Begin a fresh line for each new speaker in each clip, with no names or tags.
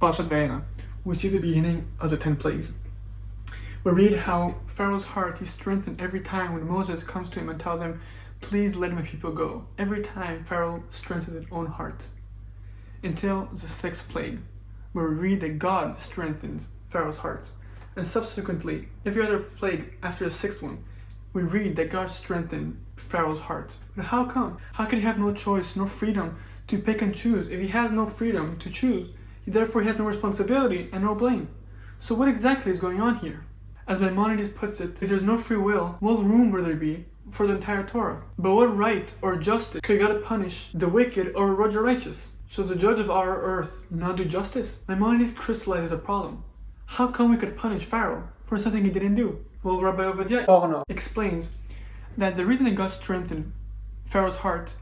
Parashat Vayera, we see the beginning of the 10 plagues. We read how Pharaoh's heart is strengthened every time when Moses comes to him and tells him, "Please let my people go." Every time Pharaoh strengthens his own heart. Until the 6th plague, where we read that God strengthens Pharaoh's heart. And subsequently, every other plague after the 6th one, we read that God strengthened Pharaoh's heart. But how come? How could he have no choice, no freedom to pick and choose? If he has no freedom to choose, therefore he has no responsibility and no blame. So what exactly is going on here? As Maimonides puts it, if there's no free will, what room will there be for the entire Torah? But what right or justice could God punish the wicked or erode the righteous? Should the judge of our earth not do justice? Maimonides crystallizes a problem. How come we could punish Pharaoh for something he didn't do? Well, Rabbi Obadiah explains that the reason that God strengthened Pharaoh's heart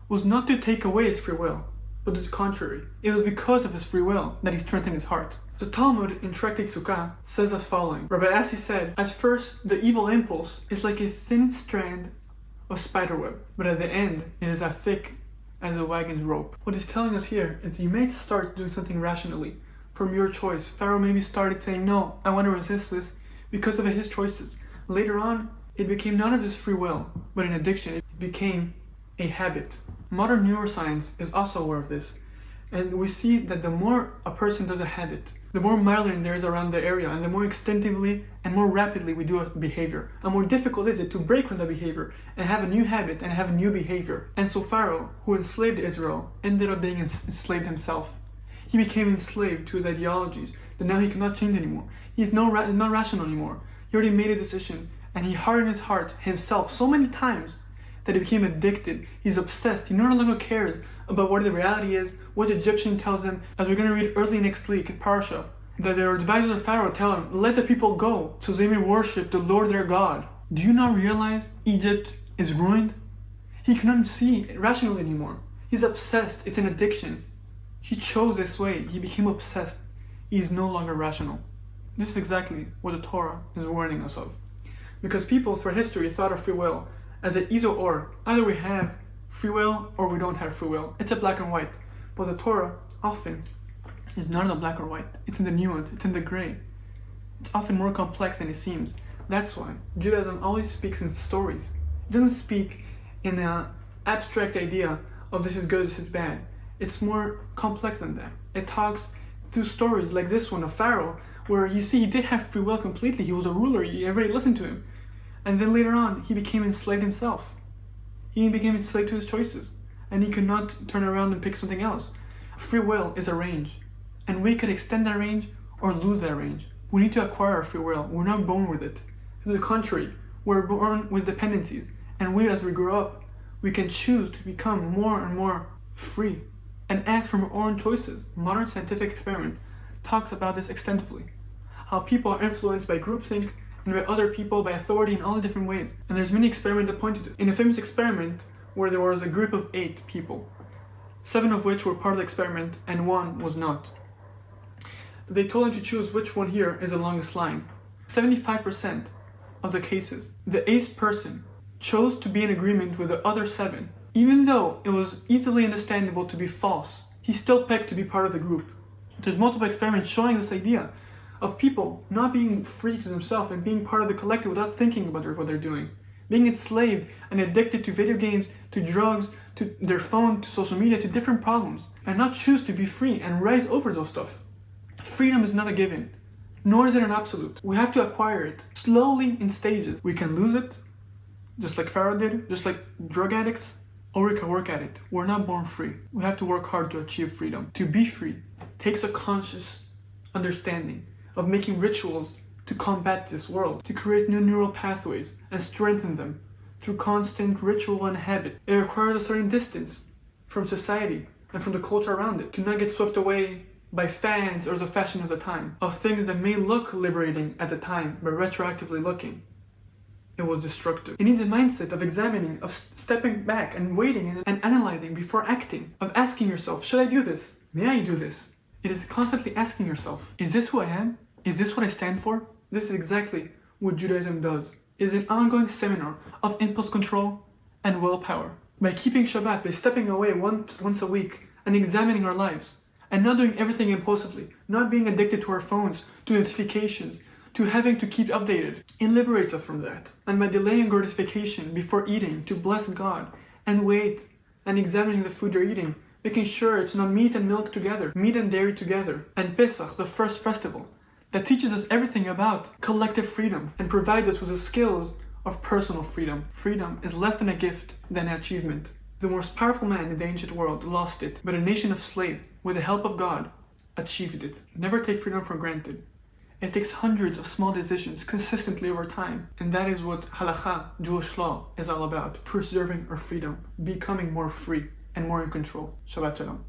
was not to take away his free will, but to the contrary. It was because of his free will that he strengthened his heart. The Talmud in Tractate Sukkah says as following. Rabbi Assi said, "At first, the evil impulse is like a thin strand of spiderweb, but at the end, it is as thick as a wagon's rope." What he's telling us here is you may start doing something rationally from your choice. Pharaoh maybe started saying, "No, I want to resist this," because of his choices. Later on, it became not of his free will, but an addiction. It became a habit. Modern neuroscience is also aware of this, and we see that the more a person does a habit, the more myelin there is around the area, and the more extensively and more rapidly we do a behavior, and more difficult is it to break from the behavior and have a new habit and have a new behavior. And so Pharaoh, who enslaved Israel, ended up being enslaved himself. He became enslaved to his ideologies that now he cannot change anymore. He's not rational anymore. He already made a decision, and he hardened his heart himself so many times that he became addicted. He's obsessed. He no longer cares about what the reality is, what the Egyptian tells him. As we're going to read early next week in Parasha, that the advisors of Pharaoh tell him, "Let the people go so they may worship the Lord their God." Do you not realize Egypt is ruined? He cannot see rationally anymore. He's obsessed. It's an addiction. He chose this way. He became obsessed. He is no longer rational. This is exactly what the Torah is warning us of. Because people throughout history thought of free will as an either or. Either we have free will or we don't have free will. It's a black and white. But the Torah often is not in the black or white. It's in the nuance. It's in the gray. It's often more complex than it seems. That's why Judaism always speaks in stories. It doesn't speak in an abstract idea of this is good, this is bad. It's more complex than that. It talks through stories like this one of Pharaoh, where you see he did have free will completely. He was a ruler. Everybody listened to him. And then later on, he became enslaved himself. He became enslaved to his choices. And he could not turn around and pick something else. Free will is a range. And we could extend that range or lose that range. We need to acquire our free will. We're not born with it. To the contrary, we're born with dependencies. And we, as we grow up, we can choose to become more and more free and act from our own choices. Modern scientific experiment talks about this extensively. How people are influenced by groupthink and by other people, by authority in all the different ways. And there's many experiments that point to this. In a famous experiment where there was a group of 8 people, 7 of which were part of the experiment and 1 was not. They told them to choose which one here is the longest line. 75% of the cases, the 8th person chose to be in agreement with the other 7. Even though it was easily understandable to be false, he still picked to be part of the group. There's multiple experiments showing this idea of people not being free to themselves and being part of the collective without thinking about what they're doing. Being enslaved and addicted to video games, to drugs, to their phone, to social media, to different problems, and not choose to be free and rise over those stuff. Freedom is not a given, nor is it an absolute. We have to acquire it slowly in stages. We can lose it, just like Pharaoh did, just like drug addicts, or we can work at it. We're not born free. We have to work hard to achieve freedom. To be free takes a conscious understanding of making rituals to combat this world, to create new neural pathways and strengthen them through constant ritual and habit. It requires a certain distance from society and from the culture around it, to not get swept away by fads or the fashion of the time, of things that may look liberating at the time, but retroactively looking, it was destructive. It needs a mindset of examining, of stepping back and waiting and analyzing before acting, of asking yourself, should I do this? May I do this? It is constantly asking yourself, is this who I am? Is this what I stand for? This is exactly what Judaism does. It is an ongoing seminar of impulse control and willpower. By keeping Shabbat, by stepping away once a week and examining our lives, and not doing everything impulsively, not being addicted to our phones, to notifications, to having to keep updated. It liberates us from that. And by delaying gratification before eating to bless God and wait and examining the food you're eating, making sure it's not meat and milk together, meat and dairy together. And Pesach, the first festival, that teaches us everything about collective freedom and provides us with the skills of personal freedom. Freedom is less than a gift than an achievement. The most powerful man in the ancient world lost it, but a nation of slaves, with the help of God, achieved it. Never take freedom for granted. It takes hundreds of small decisions consistently over time, and that is what halakha, Jewish law, is all about: preserving our freedom, becoming more free and more in control. Shabbat shalom.